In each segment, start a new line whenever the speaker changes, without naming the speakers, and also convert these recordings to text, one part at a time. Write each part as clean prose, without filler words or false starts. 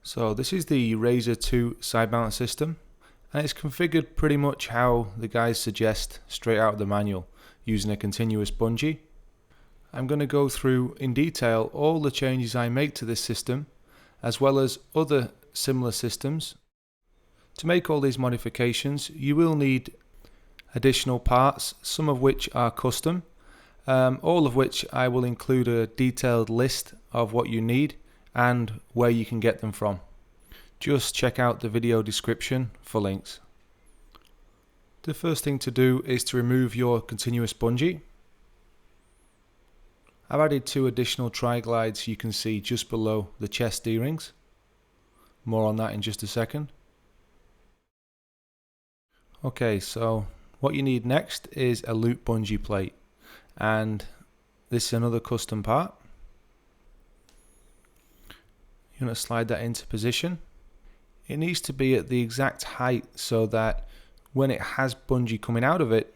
So this is the Razor 2 side mount system, and it's configured pretty much how the guys suggest straight out of the manual, using a continuous bungee. I'm going to go through in detail all the changes I make to this system, as well as other similar systems. To make all these modifications, you will need additional parts, some of which are custom, all of which I will include a detailed list of what you need and where you can get them from. Just check out the video description for links. The first thing to do is to remove your continuous bungee. I've added 2 additional tri-glides you can see just below the chest D-rings. More on that in just a second. Okay, so what you need next is a loop bungee plate, and this is another custom part. You're going to slide that into position. It needs to be at the exact height so that when it has bungee coming out of it,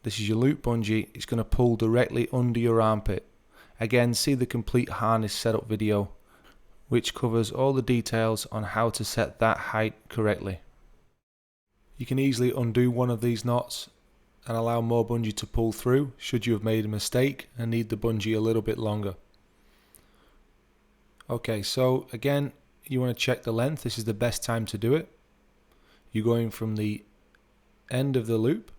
this is your loop bungee, it's going to pull directly under your armpit. Again, see the complete harness setup video, which covers all the details on how to set that height correctly. You can easily undo one of these knots and allow more bungee to pull through should you have made a mistake and need the bungee a little bit longer. Okay, so again, you want to check the length. This is the best time to do it. You're going from the end of the loop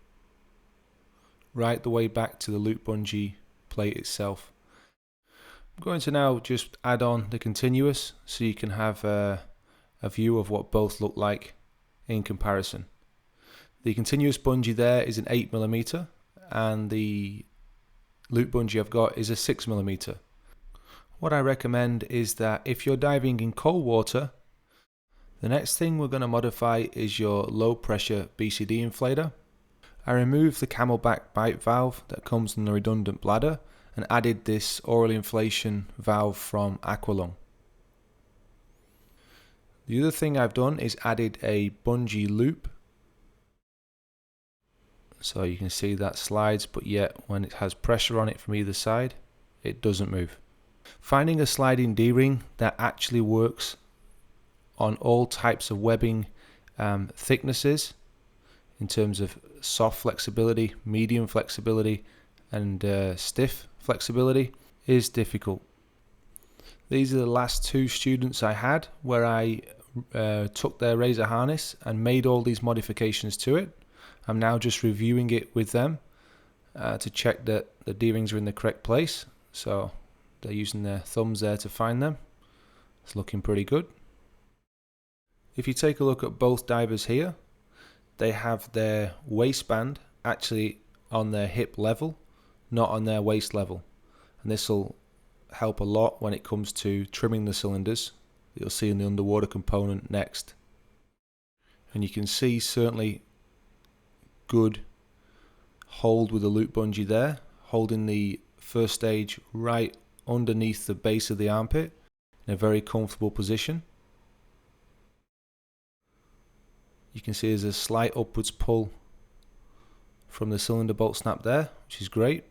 right the way back to the loop bungee plate itself. I'm going to now just add on the continuous so you can have a view of what both look like in comparison. The continuous bungee there is an 8mm and the loop bungee I've got is a 6mm. What I recommend is that if you're diving in cold water, the next thing we're going to modify is your low pressure BCD inflator. I removed the camelback bite valve that comes in the redundant bladder and added this oral inflation valve from Aqualung. The other thing I've done is added a bungee loop. So you can see that slides, but yet when it has pressure on it from either side, it doesn't move. Finding a sliding D-ring that actually works on all types of webbing thicknesses in terms of soft flexibility, medium flexibility and stiff flexibility is difficult. These are the last 2 students I had where I took their Razor harness and made all these modifications to it. I'm now just reviewing it with them to check that the D-rings are in the correct place. So they're using their thumbs there to find them. It's looking pretty good. If you take a look at both divers here, they have their waistband actually on their hip level, not on their waist level. And this will help a lot when it comes to trimming the cylinders. You'll see in the underwater component next. And you can see certainly good hold with the loop bungee there, holding the first stage right underneath the base of the armpit in a very comfortable position. You can see there's a slight upwards pull from the cylinder bolt snap there, which is great.